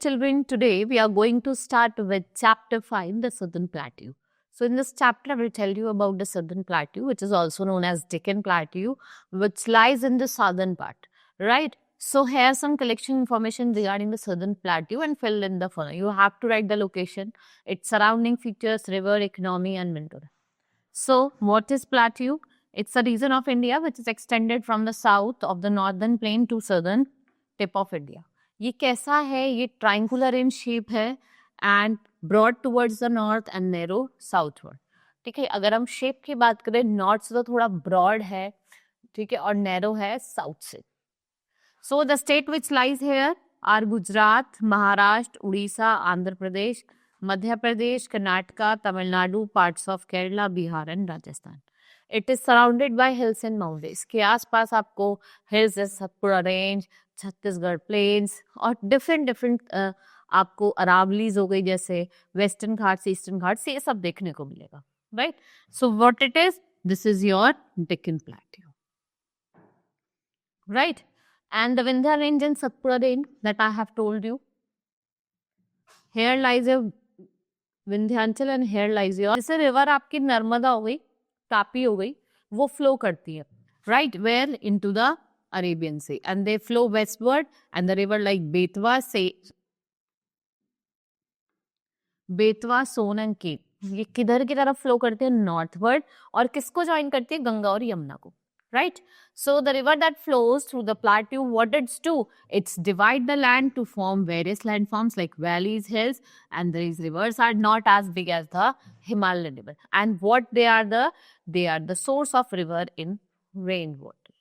children, today we are going to start with chapter 5, the Southern Plateau. So in this chapter, I will tell you about the Southern Plateau, which is also known as Deccan Plateau, which lies in the southern part, right? So here's some collection information regarding the Southern Plateau and fill in the following. You have to write the location, its surrounding features, river, economy and mineral. So what is Plateau? It's a region of India which is extended from the south of the northern plain to southern tip of India. ये कैसा है? ये triangular in shape है and broad towards the north end narrow southward. ठीक है, अगर हम shape की बात करें, नॉर्थ से तो थोड़ा ब्रॉड है, ठीक है, और नैरो है साउथ से. So the state which lies here are Gujarat, Maharashtra, Orissa, Andhra Pradesh, Madhya Pradesh, Karnataka, Tamil Nadu, parts of Kerala, Bihar and Rajasthan. It is surrounded by hills and mountains. के आसपास आपको hills, Satpura range, Chhattisgarh plains और डिफरेंट आपको अरावलीज हो गई, जैसे वेस्टर्न घाट्स, ईस्टर्न घाट्स, ये सब देखने को मिलेगा, right. So what it is, this is your Deccan plateau, right. And the Vindhya range and Satpura range that I have told you. Here lies your Vindhyanchal and here lies your. जैसे river आपकी नर्मदा हो गई, तापी हो गई, वो flow करती है, right? Where into the Arabian Sea, and they flow westward, and the river like Betwa, Son and Keep. ये किधर की तरफ फ्लो करते हैं? नॉर्थवर्ड. और किसको ज्वाइन करती है? गंगा और यमुना को, right? So the river that flows through the plateau, what it's do? It's divide the land to form various landforms like valleys, hills, and these rivers are not as big as the Himalayan river. And what they are the source of river in rainwater.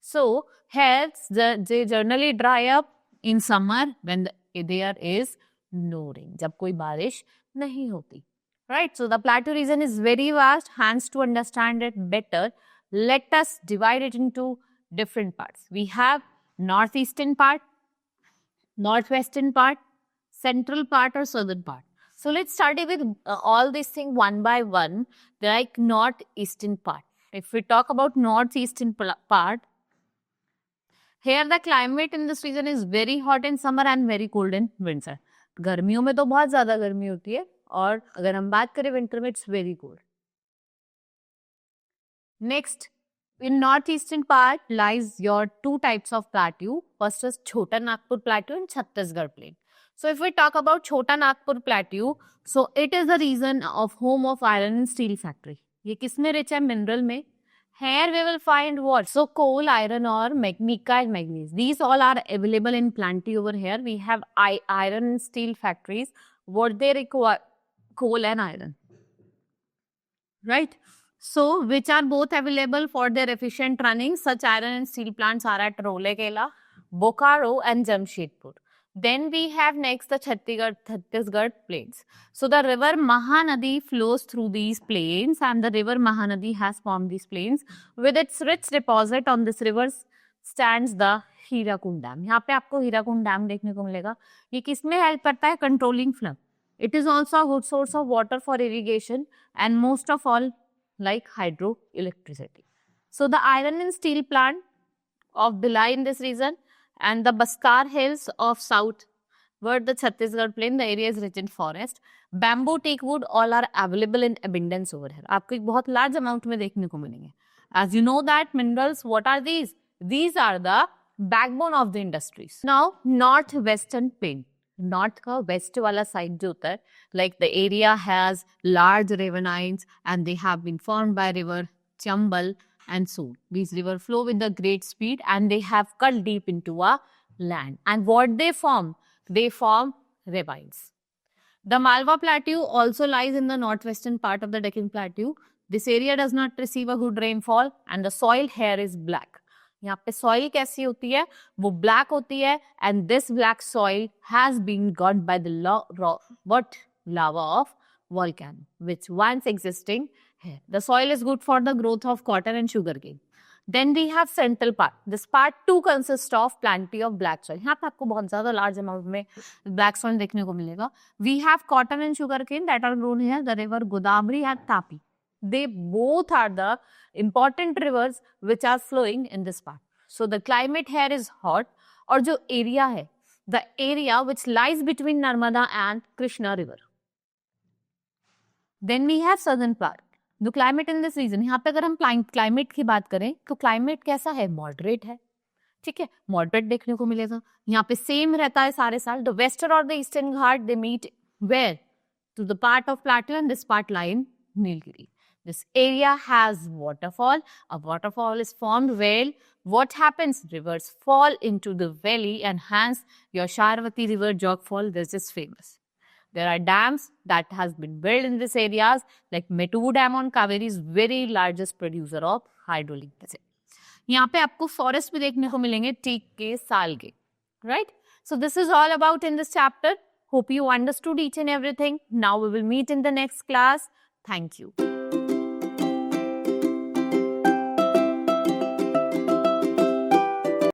So hence they generally dry up in summer when there is no rain. जब कोई बारिश नहीं होती, right? So the plateau region is very vast. Hence, to understand it better, let us divide it into different parts. We have northeastern part, northwestern part, central part or southern part. So let's start with all these things one by one, like northeastern part. If we talk about northeastern part, here the climate in this region is very hot in summer and very cold in winter. गर्मियों में तो बहुत ज़्यादा गर्मी होती है, और अगर हम बात करें विंटर में, it's very cold. Next, in northeastern part lies your two types of plateau. First is Chota Nagpur Plateau and Chhattisgarh Plain. So if we talk about Chota Nagpur Plateau, so it is the region of home of iron and steel factory. ये किसमें rich है? Mineral में. Here we will find what? So coal, iron ore, mica and manganese. These all are available in plenty over here. We have iron and steel factories. What they require? Coal and iron, right? So, which are both available for their efficient running. Such iron and steel plants are at Rourkela, Bokaro and Jamshedpur. Then we have next the Chhattisgarh plains. So, the river Mahanadi flows through these plains, and the river Mahanadi has formed these plains. With its rich deposit on this river stands the Hirakund Dam. यहाँ पे आपको Hirakud dam देखने को मिलेगा. ये किसमें help करता है? Controlling flood. It is also a good source of water for irrigation and most of all like hydroelectricity. So the iron and steel plant of Bhilai in this region and the Baskar Hills of south, where the Chhattisgarh plain, the area is rich in forest. Bamboo, teak wood, all are available in abundance over here. आपको एक बहुत large amount में देखने को मिलेंगे. As you know that minerals, what are these? These are the backbone of the industries. Now northwestern plain. North का west वाला side जो होता है, like the area has large ravines and they have been formed by river Chambal and so these river flow with the great speed and they have cut deep into a land, and what they form ravines. The Malwa Plateau also lies in the northwestern part of the Deccan Plateau. This area does not receive a good rainfall and the soil here is black. यहाँ पे soil कैसी होती है? वो black होती है, and this black soil has been got by the lava of volcano which once existing here. The soil is good for the growth of cotton and sugarcane. Then we have central part. This part too consists of plenty of black soil. यहाँ पे आपको बहुत ज़्यादा large amount में black soil देखने को मिलेगा. We have cotton and sugarcane that are grown here. The river Godavari and Tapi. They both are the important rivers which are flowing in this part. So the climate here is hot, और जो area है the area which lies between Narmada and Krishna river. Then we have southern part. The climate in this region, यहाँ पे अगर हम climate की बात करें तो climate कैसा है? Moderate है, ठीक है, moderate देखने को मिलेगा. यहाँ पे same रहता है सारे साल. The western or the eastern Ghat, they meet where? To the part of plateau, and this part lie in Nilgiri. This area has waterfall. A waterfall is formed where what happens? Rivers fall into the valley, and hence your Sharavati river jogfall, this is famous. There are dams that has been built in these areas, like Mettur Dam on Kaveri is very largest producer of hydraulic acid. यहाँ पे आपको forest भी देखने को मिलेंगे teak के, साल के, right? So this is all about in this chapter. Hope you understood each and everything. Now we will meet in the next class. Thank you.